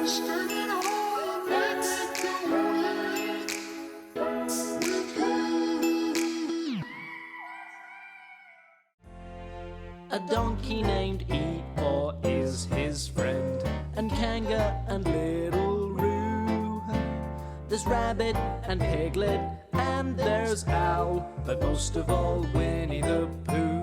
A donkey named Eeyore is his friend, and Kanga and Little Roo. There's Rabbit and Piglet, and there's Owl, but most of all Winnie the Pooh.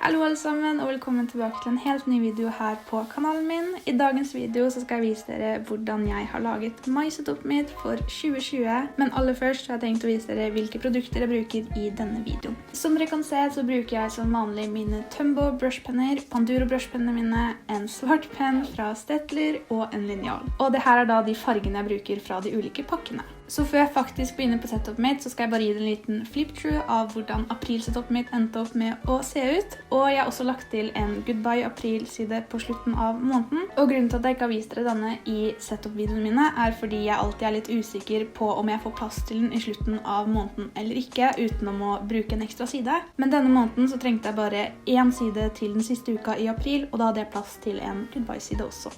Hallo alle sammen, og velkommen tilbake til en helt ny video her på kanalen min. I dagens video så skal jeg vise dere hvordan jeg har laget My-setupet mitt for 2020. Men aller først har jeg tenkt å vise dere hvilke produkter jeg bruker i denne videoen. Som dere kan se så bruker jeg som vanlig mine Tumbo brushpenner, Panduro brushpennene mine, en svart penn fra Stettler og en linjal. Og det her er da de fargene jeg bruker fra de ulike pakkene. Så før jeg faktisk begynner på setupet mitt, så skal jeg bare gi deg en liten flip-through av hvordan april-setupet mitt endte opp med å se ut. Og jeg har også lagt til en Goodbye April-side på slutten av måneden. Og grunnen til at jeg ikke har vist dere denne i setup-videoene mine, er fordi jeg alltid er litt usikker på om jeg får plass til den i slutten av måneden eller ikke, uten å bruke en ekstra side. Men denne måneden så trengte jeg bare én side til den siste uka i april, og da hadde jeg plass til en Goodbye-side også.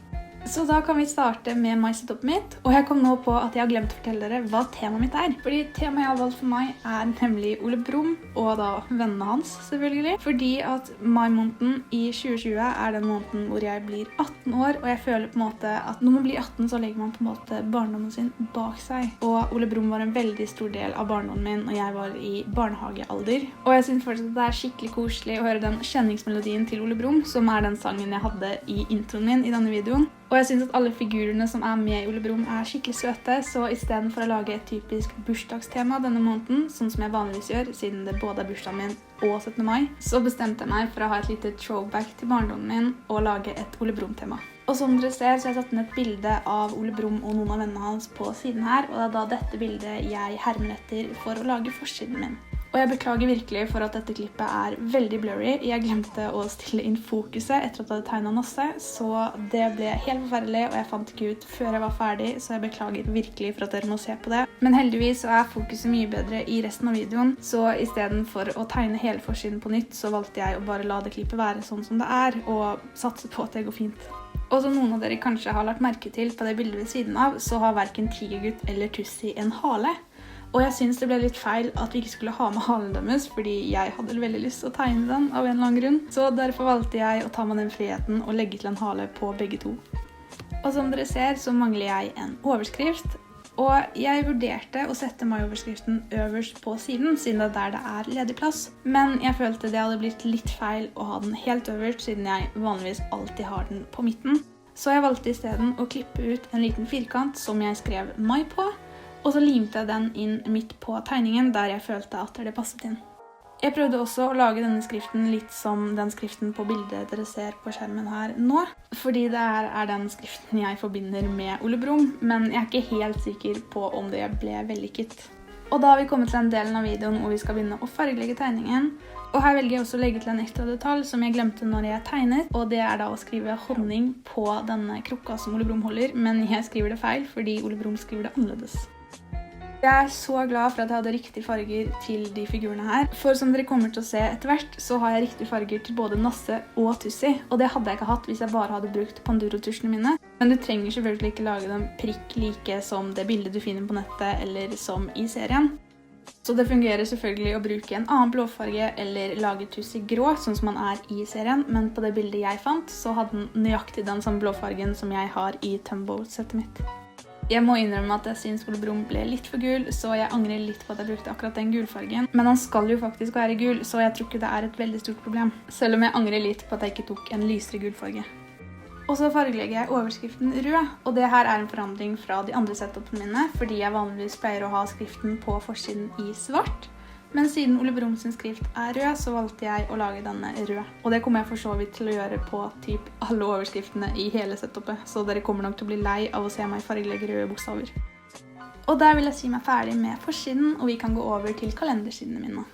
Så da kan vi starte med My-setupet mitt, og jeg kom nå på at jeg har glemt å fortelle dere hva temaet mitt er. Fordi temaet jeg har valgt for meg er nemlig Ole Brumm, og da vennene hans selvfølgelig. Fordi at mai-måneden i 2020 er den måneden hvor jeg blir 18 år, og jeg føler på en måte at når man blir 18 så legger man på en måte barndommen sin bak seg. Og Ole Brumm var en veldig stor del av barndommen min, og jeg var i barnehagealder. Og jeg synes fortsatt at det er skikkelig koselig å høre den kjenningsmelodien til Ole Brumm, som er den sangen jeg hadde i introen min i denne videoen. Og jeg synes at alle figurene som er med i Ole Brumm er skikkelig søte, så i stedet for å lage et typisk bursdagstema denne måneden, sånn som jeg vanligvis gjør, siden det både er bursdagen min og 17. mai, så bestemte jeg meg for å ha et lite throwback til barndommen min og lage et Ole Brumm-tema. Og som dere ser, så har jeg satt inn et bilde av Ole Brumm og noen av vennene hans på siden her, og det er da dette bildet jeg hermer etter for å lage forsiden min. Og jeg beklager virkelig for at dette klippet er veldig blurry. Jeg glemte å stille inn fokuset etter at jeg hadde tegnet masse, så det ble helt forferdelig, og jeg fant ikke ut før jeg var ferdig, så jeg beklager virkelig for at dere må se på det. Men heldigvis så er fokuset mye bedre i resten av videoen, så i stedet for å tegne hele forsiden på nytt, så valgte jeg å bare la det klippet være sånn som det er, og satse på at det går fint. Og som noen av dere kanskje har lagt merke til på det bildet ved siden av, så har hverken Tigergutt eller Tussi en hale. Og jeg synes det ble litt feil at vi ikke skulle ha med halen deres, fordi jeg hadde veldig lyst til å tegne den av en eller annen grunn. Så derfor valgte jeg å ta meg den friheten og legge til en hale på begge to. Og som dere ser så mangler jeg en overskrift. Og jeg vurderte å sette My-overskriften øverst på siden, siden det er der det er ledig plass. Men jeg følte det hadde blitt litt feil å ha den helt øverst, siden jeg vanligvis alltid har den på midten. Så jeg valgte i stedet å klippe ut en liten firkant som jeg skrev My på. Og så limte jeg den inn midt på tegningen, der jeg følte at det passet inn. Jeg prøvde også å lage denne skriften litt som den skriften på bildet dere ser på skjermen her nå. Fordi det er den skriften jeg forbinder med Ole Brumm, men jeg er ikke helt sikker på om det ble vellykket. Og da har vi kommet til den delen av videoen hvor vi skal begynne å fargelegge tegningen. Og her velger jeg også å legge til en ekstra detalj som jeg glemte når jeg tegnet, og det er da å skrive honning på denne krukka som Ole Brumm holder, men jeg skriver det feil fordi Ole Brumm skriver det annerledes. Jeg er så glad for at jeg hadde riktige farger til de figurene her, for som dere kommer til å se etter hvert, så har jeg riktige farger til både Nasse og Tussi, og det hadde jeg ikke hatt hvis jeg bare hadde brukt Panduro-tusjene mine. Men du trenger selvfølgelig ikke lage dem prikk like som det bildet du finner på nettet eller som i serien. Så det fungerer selvfølgelig å bruke en annen blåfarge eller lage Tussi grå, sånn som man er i serien, men på det bildet jeg fant, så hadde den nøyaktig den samme blåfargen som jeg har i Tumbo-settet mitt. Jeg må innrømme at jeg synes Ole Brumm ble litt for gul, så jeg angrer litt på at jeg brukte akkurat den gulfargen. Men han skal jo faktisk være gul, så jeg tror ikke det er et veldig stort problem. Selv om jeg angrer litt på at jeg ikke tok en lysere gulfarge. Og så fargelegger jeg overskriften rød, og det her er en forandring fra de andre setupene mine, fordi jeg vanligvis pleier å ha skriften på forsiden i svart. Men siden Ole Brumm sin skrift er rød, så valgte jeg å lage denne rød. Og det kommer jeg for så vidt til å gjøre på typ alle overskriftene i hele setupet, så dere kommer nok til å bli lei av å se meg fargelegge røde bokstaver. Og der vil jeg si meg ferdig med forsiden, og vi kan gå over til kalendersidene mine.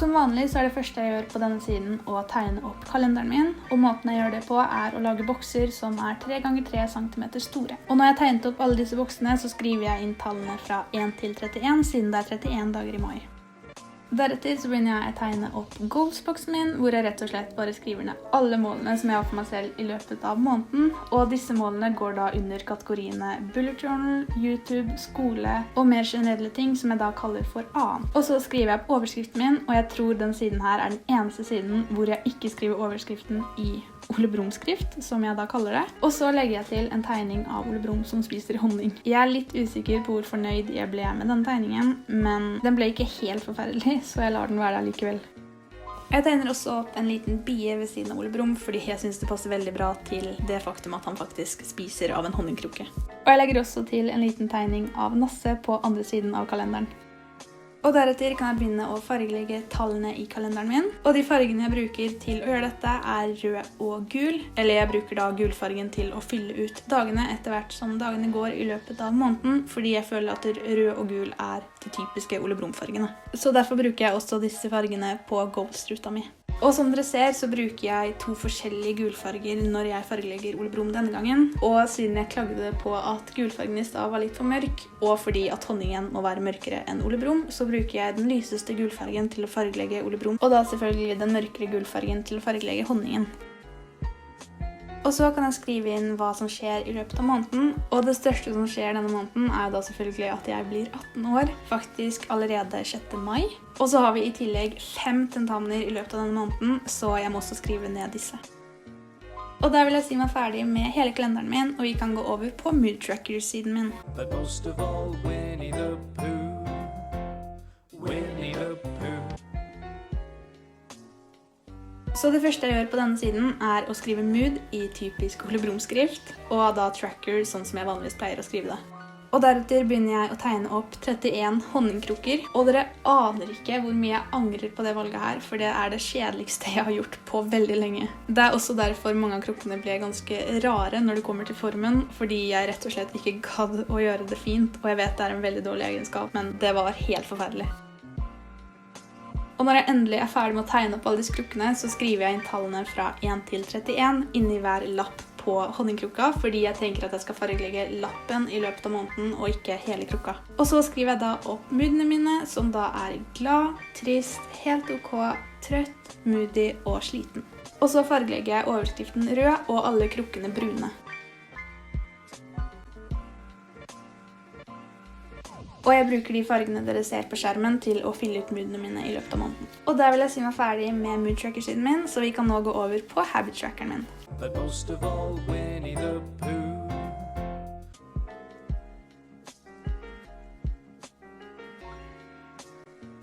Som vanlig så er det første jeg gjør på denne siden å tegne opp kalenderen min, og måten jeg gjør det på er å lage bokser som er 3 x 3 cm store. Og når jeg har tegnet opp alle disse boksene, så skriver jeg inn tallene fra 1 til 31, siden det er 31 dager i mai. Deretter så begynner jeg å tegne opp goalsboxen min, hvor jeg rett og slett bare skriver ned alle målene som jeg har for meg selv i løpet av måneden. Og disse målene går da under kategoriene bullet journal, YouTube, skole og mer generelle ting som jeg da kaller for annet. Og så skriver jeg på overskriften min, og jeg tror den siden her er den eneste siden hvor jeg ikke skriver overskriften i Ole Brumm-skrift, som jeg da kaller det. Og så legger jeg til en tegning av Ole Brumm som spiser honning. Jeg er litt usikker på hvor fornøyd jeg ble med denne tegningen, men den ble ikke helt forferdelig, så jeg lar den være der likevel. Jeg tegner også opp en liten bie ved siden av Ole Brumm, fordi jeg synes det passer veldig bra til det faktum at han faktisk spiser av en honningkrukke. Og jeg legger også til en liten tegning av Nasse på andre siden av kalenderen. Og deretter kan jeg begynne å fargelegge tallene i kalenderen min. Og de fargene jeg bruker til å gjøre dette er rød og gul. Eller jeg bruker da gulfargen til å fylle ut dagene etter hvert som dagene går i løpet av måneden, fordi jeg føler at rød og gul er de typiske Ole Brumm-fargene. Så derfor bruker jeg også disse fargene på goalsruta mi. Og som dere ser så bruker jeg 2 forskjellige gulfarger når jeg fargelegger Ole Brumm denne gangen. Og siden jeg klagde på at gulfargen i stad var litt for mørk, og fordi at honningen må være mørkere enn Ole Brumm, så bruker jeg den lyseste gulfargen til å fargelegge Ole Brumm. Og da selvfølgelig den mørkere gulfargen til å fargelegge honningen. Og så kan jeg skrive inn hva som skjer i løpet av måneden. Og det største som skjer denne måneden er da selvfølgelig at jeg blir 18 år, faktisk allerede 6. mai. Og så har vi i tillegg 5 tentamener i løpet av denne måneden, så jeg må også skrive ned disse. Og der vil jeg si meg ferdig med hele kalenderen min, og vi kan gå over på Mood Tracker-siden min. But most of all, Winnie the Pooh. Winnie the Pooh. Så det første jeg gjør på denne siden er å skrive mood i typisk Ole Brumm-skrift, og da tracker sånn som jeg vanligvis pleier å skrive det. Og deretter begynner jeg å tegne opp 31 honningkrukker, og dere aner ikke hvor mye jeg angrer på det valget her, for det er det kjedeligste jeg har gjort på veldig lenge. Det er også derfor mange av krukkene ble ganske rare når det kommer til formen, fordi jeg rett og slett ikke gadd å gjøre det fint, og jeg vet det er en veldig dårlig egenskap, men det var helt forferdelig. Og når jeg endelig er ferdig med å tegne opp alle disse krukkene, så skriver jeg inn tallene fra 1 til 31 inni hver lapp på honningkrukka, fordi jeg tenker at jeg skal fargelegge lappen i løpet av måneden, og ikke hele krukka. Og så skriver jeg da opp moodene mine, som da er glad, trist, helt ok, trøtt, moody og sliten. Og så fargelegger jeg overskriften rød og alle krukkene brune. Og jeg bruker de fargene dere ser på skjermen til å fylle ut moodene mine i løpet av måneden. Og der vil jeg si meg ferdig med mood tracker-siden min, så vi kan nå gå over på habit trackeren min. But most of all, Winnie the Pooh.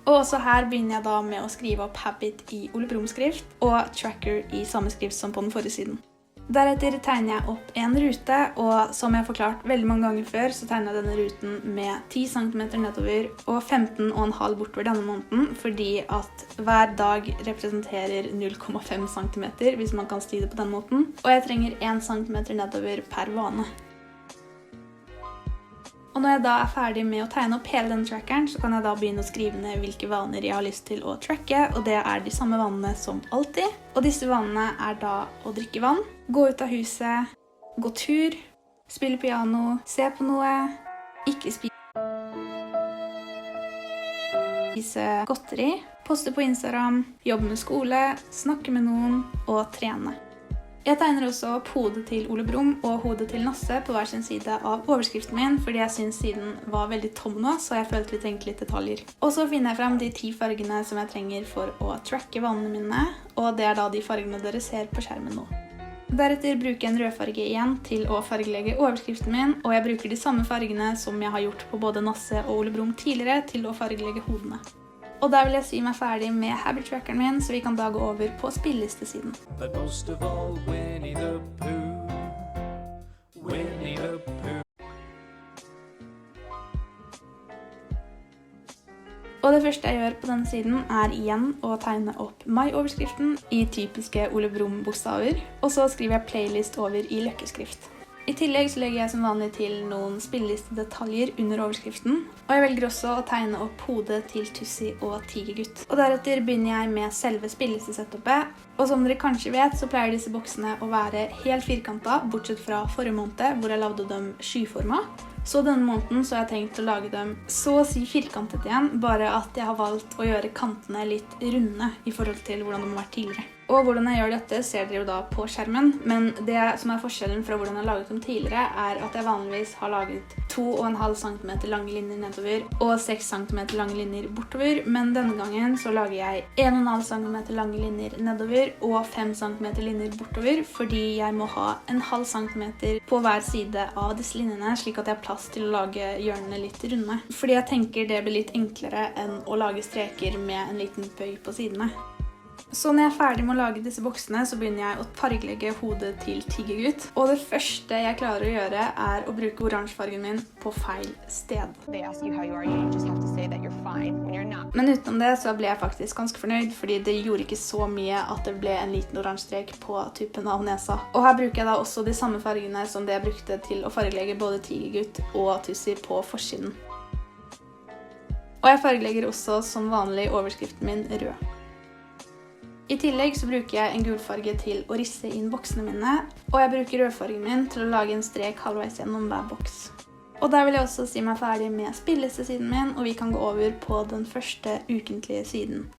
Og også her begynner jeg da med å skrive opp habit i Ole Brumm-skrift og tracker i samme skrift som på den forrige siden. Deretter tegner jeg opp en rute, og som jeg har forklart veldig mange ganger før, så tegner jeg denne ruten med 10 cm nedover og 15,5 bortover denne måneden, fordi at hver dag representerer 0,5 cm, hvis man kan si det på den måten, og jeg trenger 1 cm nedover per vane. Og når jeg da er ferdig med å tegne opp hele denne trackeren, så kan jeg da begynne å skrive ned hvilke vaner jeg har lyst til å tracke, og det er de samme vanene som alltid. Og disse vanene er da å drikke vann, gå ut av huset, gå tur, spille piano, se på noe, ikke spise godteri, poste på Instagram, jobbe med skole, snakke med noen og trene. Jeg tegner også opp hodet til Ole Brumm og hodet til Nasse på hver sin side av overskriften min, fordi jeg synes siden var veldig tom nå, så jeg følte vi trengte litt detaljer. Og så finner jeg frem de 10 fargene som jeg trenger for å tracke vanene mine, og det er da de fargene dere ser på skjermen nå. Deretter bruker jeg en rødfarge igjen til å fargelegge overskriften min, og jeg bruker de samme fargene som jeg har gjort på både Nasse og Ole Brumm tidligere til å fargelegge hodene. Og der vil jeg si meg ferdig med habit trackeren min, så vi kan da gå over på spillelistesiden. But most of all, Winnie the Pooh. Winnie the Pooh. Og det første jeg gjør på denne siden er igjen å tegne opp mai-overskriften i typiske Ole Brumm-bokstaver, og så skriver jeg playlist over i løkkeskrift. I tillegg så legger jeg som vanlig til noen spillelistedetaljer under overskriften, og jeg velger også å tegne opp hodet til Tussi og Tigergutt. Og deretter begynner jeg med selve spillelistesetupet, og som dere kanskje vet så pleier disse boksene å være helt firkantet, bortsett fra forrige måned hvor jeg lagde dem skyforma. Så denne måneden så har jeg tenkt å lage dem så å si firkantet igjen, bare at jeg har valgt å gjøre kantene litt runde i forhold til hvordan de har vært tidligere. Og hvordan jeg gjør dette ser dere jo da på skjermen, men det som er forskjellen fra hvordan jeg har laget dem tidligere, er at jeg vanligvis har laget 2,5 cm lange linjer nedover og 6 cm lange linjer bortover, men denne gangen så lager jeg 1,5 cm lange linjer nedover og 5 cm linjer bortover, fordi jeg må ha 0,5 cm på hver side av disse linjene, slik at jeg har plass til å lage hjørnene litt runde. Fordi jeg tenker det blir litt enklere enn å lage streker med en liten bøy på sidene. Så når jeg er ferdig med å lage disse boksene, så begynner jeg å fargelegge hodet til Tigergutt. Og det første jeg klarer å gjøre er å bruke oransjefargen min på feil sted. Men utenom det så ble jeg faktisk ganske fornøyd, fordi det gjorde ikke så mye at det ble en liten oransje strek på tuppen av nesa. Og her bruker jeg da også de samme fargene som det jeg brukte til å fargelegge både Tigergutt og Tussi på forsiden. Og jeg fargelegger også som vanlig overskriften min rød. I tillegg så bruker jeg en gulfarge til å risse inn boksene mine, og jeg bruker rødfargen min til å lage en strek halvveis gjennom hver boks. Og der vil jeg også si meg ferdig med spillelistesiden min, og vi kan gå over på den første ukentlige siden.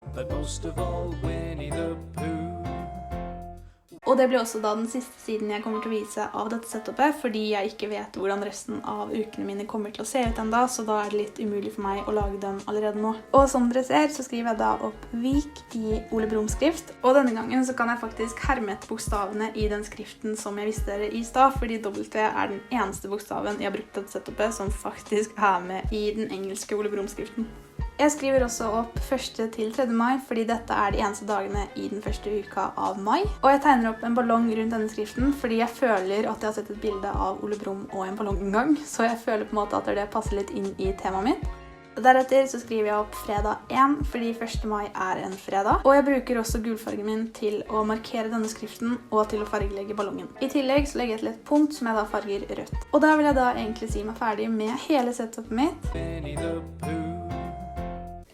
Og det blir også da den siste siden jeg kommer til å vise av dette setupet, fordi jeg ikke vet hvordan resten av ukene mine kommer til å se ut enda, så da er det litt umulig for meg å lage dem allerede nå. Og som dere ser, så skriver jeg da opp Vik i Ole Brumm-skrift, og denne gangen så kan jeg faktisk herme etter bokstavene i den skriften som jeg viste dere i stad, fordi W er den eneste bokstaven jeg har brukt dette setupet som faktisk er med i den engelske Ole Brumm-skriften. Jeg skriver også opp 1. til 3. mai, fordi dette er de eneste dagene i den første uka av mai. Og jeg tegner opp en ballong rundt denne skriften, fordi jeg føler at jeg har sett et bilde av Ole Brumm og en ballong en gang, så jeg føler på en måte at det passer litt inn i temaet mitt. Deretter så skriver jeg opp fredag 1, fordi 1. mai er en fredag. Og jeg bruker også gulfargen min til å markere denne skriften og til å fargelegge ballongen. I tillegg så legger jeg til et punkt som jeg da farger rødt. Og da vil jeg da egentlig si meg ferdig med hele setupet mitt.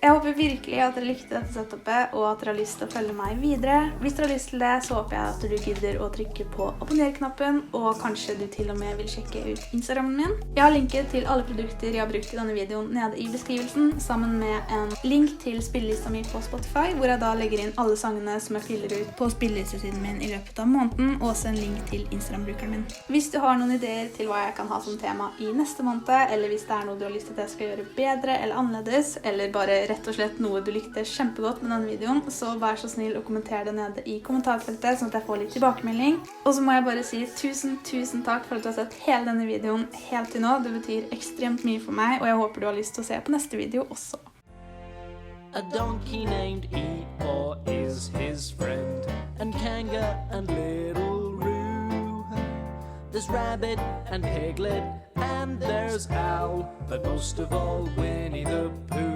Jeg håper virkelig at dere likte dette setupet, og at dere har lyst til å følge meg videre. Hvis dere har lyst til det, så håper jeg at du gidder å trykke på abonner-knappen, og kanskje du til og med vil sjekke ut Instagrammen min. Jeg har linket til alle produkter jeg har brukt i denne videoen nede i beskrivelsen, sammen med en link til spillelista mi på Spotify, hvor jeg da legger inn alle sangene som jeg fyller ut på spillelistesiden min i løpet av måneden, og også en link til Instagram-brukeren min. Hvis du har noen ideer til hva jeg kan ha som tema i neste måned, eller hvis det er noe du har lyst til at jeg skal gjøre bedre eller annerledes, eller bare rett og slett noe du likte kjempegodt med denne videoen, så vær så snill å kommentere det nede i kommentarfeltet, sånn at jeg får litt tilbakemelding. Og så må jeg bare si tusen takk for at du har sett hele denne videoen helt til nå. Det betyr ekstremt mye for meg, og jeg håper du har lyst til å se på neste video også. A donkey named Eeyore is his friend, and Kanga and Little Roo. There's Rabbit and Piglet, and there's Al, but most of all Winnie the Pooh.